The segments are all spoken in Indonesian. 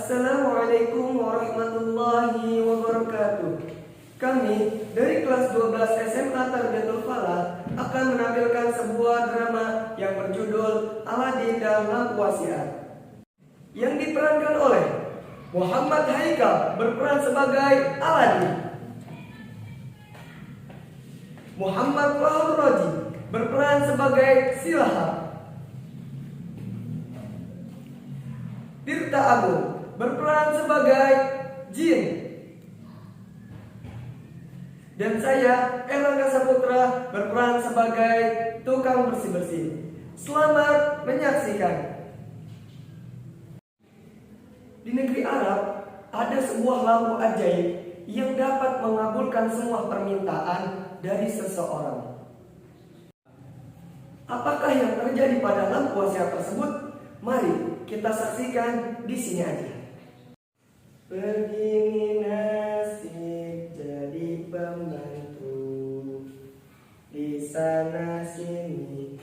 Assalamualaikum warahmatullahi wabarakatuh. Kami dari kelas 12 SMA Tarbiyatul Falah akan menampilkan sebuah drama yang berjudul Aladin dan Lampu Wasiat, yang diperankan oleh Muhammad Haikal berperan sebagai Aladin, Muhammad Wahur Roji berperan sebagai Silahap, Tirta Agung berperan sebagai Jin, dan saya Erlangga Saputra berperan sebagai tukang bersih-bersih. Selamat menyaksikan. Di negeri Arab ada sebuah lampu ajaib yang dapat mengabulkan semua permintaan dari seseorang. Apakah yang terjadi pada lampu wasiat tersebut? Mari kita saksikan di sini aja. Begini nasib jadi pembantu, di sana sini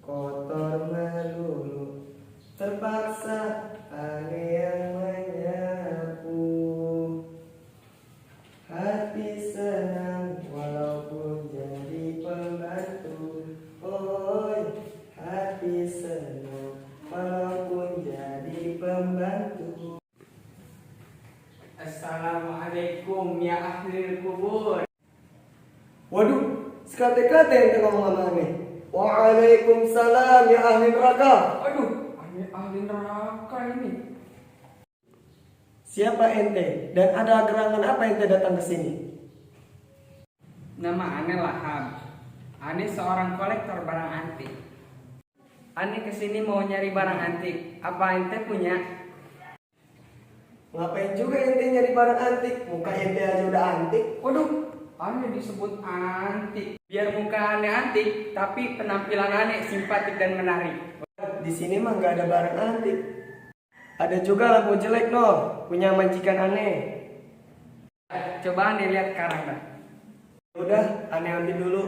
kotor melulu, terpaksa ada yang menyapu. Hati senang walaupun jadi pembantu, oi hati senang walaupun jadi pembantu. Assalamualaikum ya ahli kubur. Waduh, sekate-kate ente ngomong sama aneh. Waalaikumsalam ya ahli neraka. Aduh, ahli neraka ini. Siapa ente dan ada gerangan apa ente datang ke sini? Nama Ane Lahab. Ane seorang kolektor barang antik. Ane kesini mau nyari barang antik. Apa ente punya? Ngapain juga ente nyari barang antik? Muka ente aja udah antik. Waduh, Ane disebut antik. Biar muka Ane antik, tapi penampilan Ane simpatik dan menarik. Di sini mah nggak ada barang antik. Ada juga lampu jelek noh, punya majikan aneh. Coba Ane lihat sekarang dah. Udah, aneh ambil dulu.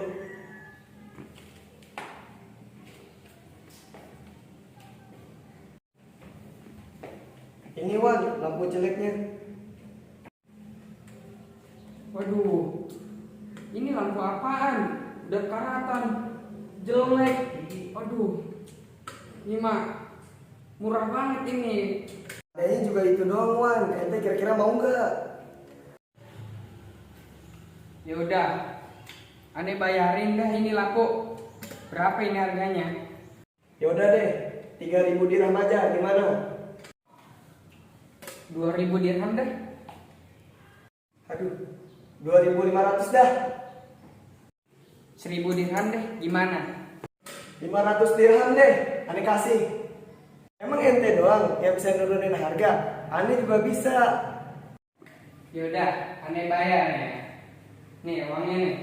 Ini Wan, lampu jeleknya. Waduh, ini lampu apaan? Udah karatan, jelek. Aduh, ini mah murah banget ini. Kayaknya juga itu doang Wan, ente kira-kira mau nggak? Ya udah, Ane bayarin dah ini lampu. Berapa ini harganya? Ya udah deh, 3.000 dirham aja, gimana? 2.000 dirham dah. Aduh, 2.500 dah. 1.000 dirham deh, gimana? 500 dirham deh, aneh kasih. Emang ente doang yang bisa nurunin harga? Aneh juga bisa. Yaudah, Ane bayar ya. Nih uangnya nih.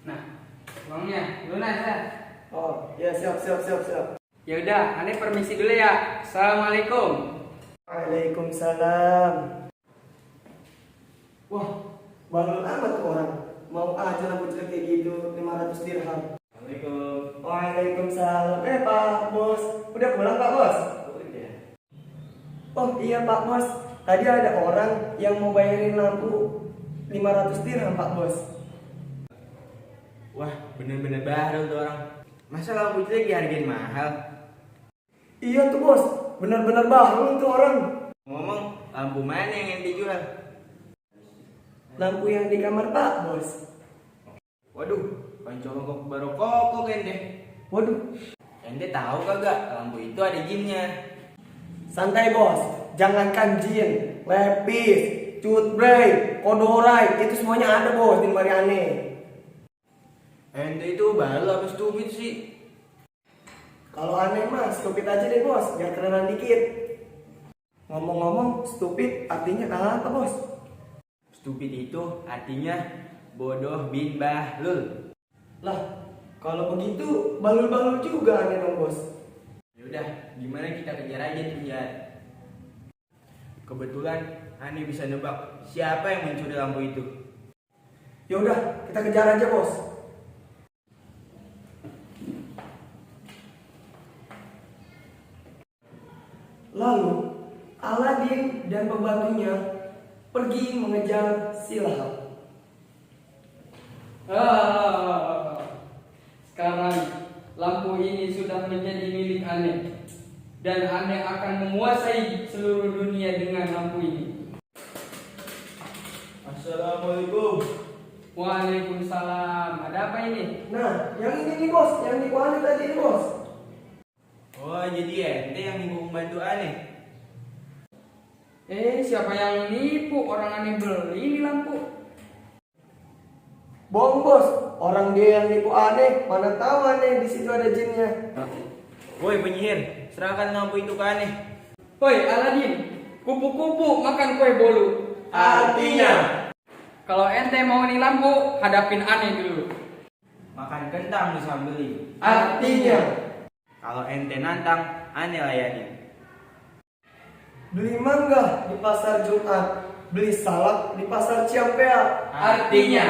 Nah, uangnya lunas ya. Oh, ya siap. Yaudah, Ane permisi dulu ya. Assalamualaikum. Waalaikumsalam. Wah, balon amat tuh orang. Mau aja lampu jelek kayak gitu, 500 dirham. Assalamualaikum. Waalaikumsalam. Pak Bos, udah pulang Pak Bos? Udah. Oh iya Pak Bos, tadi ada orang yang mau bayarin lampu 500 dirham Pak Bos. Wah, bener-bener baru tuh orang. Masa lampu jelek dihargain mahal? Iya tuh Bos, benar-benar baru tuh orang. Ngomong, lampu mana yang ente jual? Lampu yang di kamar Pak Bos. Waduh, pancong baru kokok ente. Waduh, Ente tahu kagak lampu itu ada jinnya? santai Bos, jangankan jin, lepis, cutbray, kodorai, itu semuanya ada Bos di lemari aneh. Ente itu baru apa stupid sih? Kalau aneh mah stupid aja deh Bos, biar kerenan dikit. Ngomong-ngomong, stupid artinya apa Bos? Stupid itu artinya bodoh bin bahlul. Lah, kalau begitu balul-balul juga aneh dong Bos. Yaudah, gimana kita kejar aja tuh ya? Kebetulan Ane bisa nebak siapa yang mencuri lampu itu. Ya udah, kita kejar aja Bos. Lalu Aladin dan pembantunya pergi mengejar si Lahap. Sekarang lampu ini sudah menjadi milik Ane, dan Ane akan menguasai seluruh dunia dengan lampu ini. Assalamualaikum. Waalaikumsalam. Ada apa ini? Nah, yang ini nih bos, yang nipu Ane tadi nih bos. Oh, jadi ente yang nipu pembantu aneh. Siapa yang nipu? Orang Ane beli ini lampu. Bohong bos, orang dia yang nipu Ane. Mana tahu Ane di situ ada jinnya. Woi penyihir, serahkan lampu itu ke aneh. Woi Aladin, kupu-kupu makan kue bolu. Artinya Kalau ente mau nih lampu, hadapin Ane dulu. makan kentang disambeli. Artinya Kalau ente nantang, aneh layanin. beli mangga di pasar Jumat, beli salak di pasar Ciampea. Artinya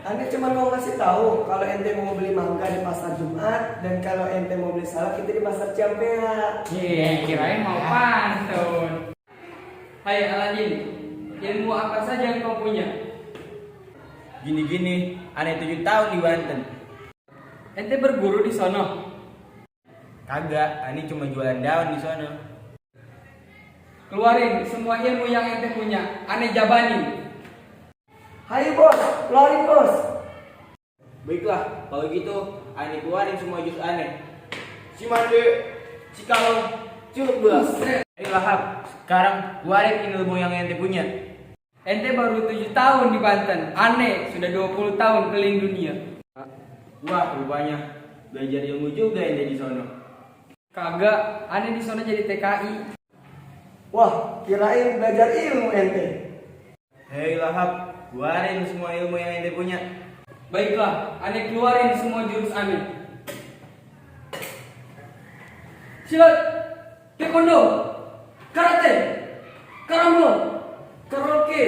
Ane cuma mau ngasih tahu kalau ente mau beli mangga di pasar Jumat dan kalau ente mau beli salak itu di pasar Ciampea. Kirain mau pantun. Hai Aladin, ilmu apa saja yang kau punya? gini-gini, aneh 7 tahun di Banten. Ente berguru di sono. Kagak, aneh cuma jualan daun di sono. Keluarin semua ilmu yang ente punya. Ane jabani. Hayo bos, keluarin bos. Baiklah, kalau gitu aneh keluarin semua jus aneh. Si Mande, si Kalong, Culuk Belas. Lahap, sekarang keluarin ilmu yang ente punya. Ente baru 7 tahun di Banten. Ane sudah 20 tahun keliling dunia. Wah, rupanya belajar ilmu juga ente di sono. Kagak, Ane di sono jadi TKI. Wah, kirain belajar ilmu ente. Hei Lahap, keluarin semua ilmu yang ente punya. Baiklah, Ane keluarin semua jurus Ane. Silat, taekwondo, karate, karambol, karaoke.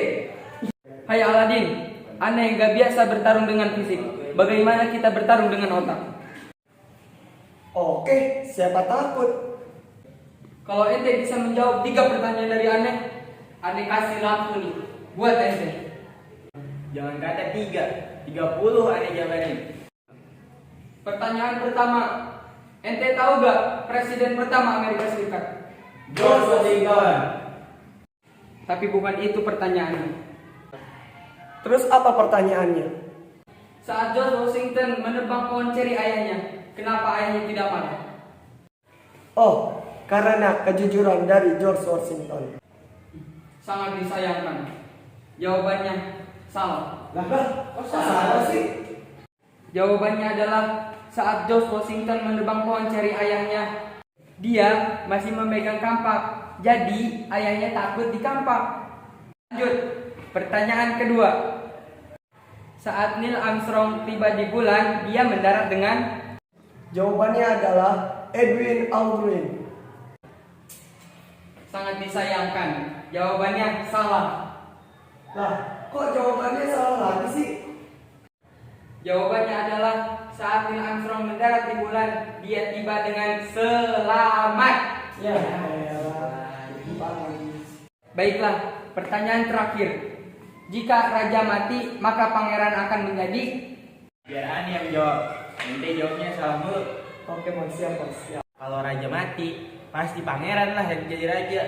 Hai Aladin, Ane gak biasa bertarung dengan fisik. Bagaimana kita bertarung dengan otak? Oke, siapa takut? Kalau ente bisa menjawab 3 pertanyaan dari Ane kasih lampu nih buat ente. Jangan kata 3, 30 aneh jabanin. Pertanyaan pertama, ente tahu gak presiden pertama Amerika Serikat? George Washington. Tapi bukan itu pertanyaannya. Terus apa pertanyaannya? Saat George Washington menebang pohon ceri ayahnya, kenapa ayahnya tidak marah? Oh, karena kejujuran dari George Washington. Sangat disayangkan. Jawabannya salah. Lah, kok salah sih? Jawabannya adalah saat George Washington menebang pohon ceri ayahnya, dia masih memegang kampak. Jadi ayahnya takut dikampak. Lanjut, pertanyaan kedua. Saat Neil Armstrong tiba di bulan, dia mendarat dengan? Jawabannya adalah Edwin Aldrin. Sangat disayangkan. Jawabannya salah. Lah, kok jawabannya salah lagi sih? Jawabannya adalah saat Neil Armstrong mendarat di bulan, dia tiba dengan selamat. Ya, Baiklah, pertanyaan terakhir. Jika raja mati, maka pangeran akan menjadi? Biar aneh yang jawab. Ente jawabnya salah mulu. Oke, Mas, siap, Mas. Siap. Kalau raja mati, pasti pangeran lah yang jadi raja.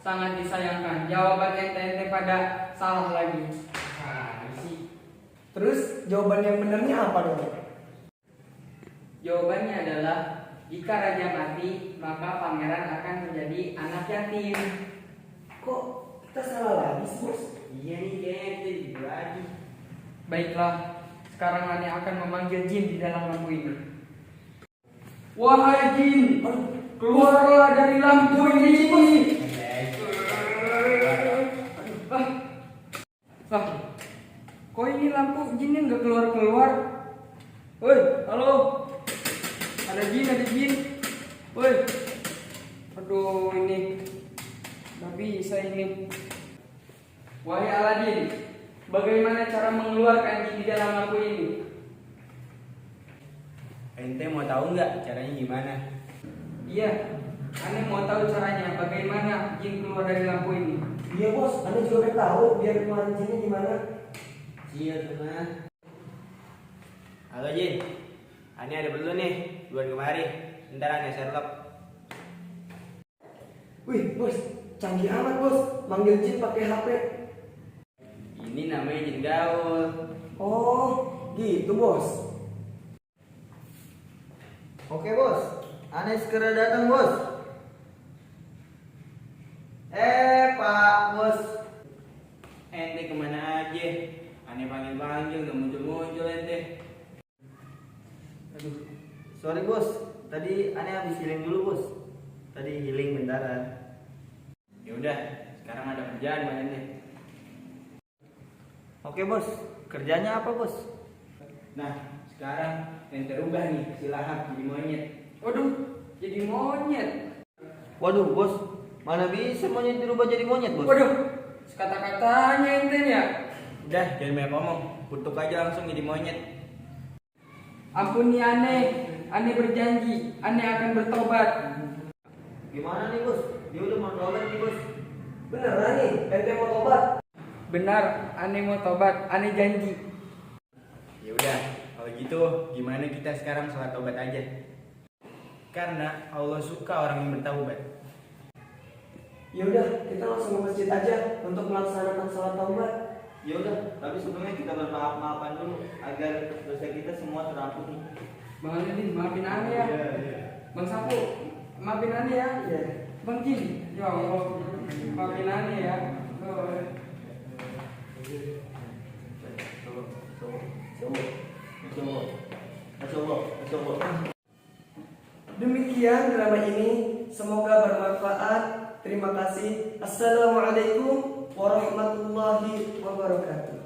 Sangat disayangkan. Jawaban ente pada salah lagi. Terus jawaban yang benernya apa dong? Jawabannya adalah jika raja mati, maka pangeran akan menjadi anak yatim. Kok kita salah lagi sih, Bos? Iya nih kayaknya kita jadi lagi. Baiklah, sekarang Ane akan memanggil jin di dalam lampu ini. Wahai jin, keluarlah dari lampu ini. Kok ini lampu jinnya nggak keluar-keluar? Woi, halo. Ada jin. Woi. Aduh, ini nggak bisa ini. Wahai Aladin, bagaimana cara mengeluarkan jin di dalam lampu ini? Ente mau tahu nggak caranya gimana? Iya, Ane mau tahu caranya bagaimana jin keluar dari lampu ini. Iya bos, Ane juga pengen tahu biar keluarin jinnya gimana. Iya teman. Halo Jin, Ane ada perlu nih, buat kemari. Ntar Ane Sherlock. Wih bos, canggih amat bos, manggil jin pakai HP. Ini namanya jin gaul. Oh, gitu bos. Oke bos, Ane segera datang bos. Pak bos. Ente kemana aja? Ane panggil-panggil, gak muncul-muncul ente. Aduh, sorry bos, tadi Ane habis healing dulu bos. Tadi healing bentaran. Ya udah, sekarang ada kerjaan buat ente. Oke bos, kerjanya apa bos? Nah, sekarang ente rubah nih si Lahap jadi monyet. Waduh, jadi monyet. Waduh bos, mana bisa monyet dirubah jadi monyet bos? Waduh, kata-katanya ente ya. Udah, jangan banyak ngomong. Kutuk aja langsung jadi monyet. Ampuni Ane berjanji, Ane akan bertobat. Gimana nih bos? Dia udah mau tobat nih bos. Beneran nih, ente mau tobat? Benar, Ane mau tobat, Ane janji. Ya udah, kalau gitu gimana kita sekarang sholat tobat aja? Karena Allah suka orang yang bertaubat. Ya udah, kita langsung ke masjid aja untuk melaksanakan sholat taubat. Ya udah, tapi sebelumnya kita bermaaf-maafan dulu agar dosa kita semua terampuni. Bang Ane, maafin Ane ya. Bang Sapu, maafin Ane ya. Iya. Bang Jin, ya Allah, maafin Ane ya. Demikian drama ini, semoga bermanfaat. Terima kasih. Assalamualaikum warahmatullahi wabarakatuh.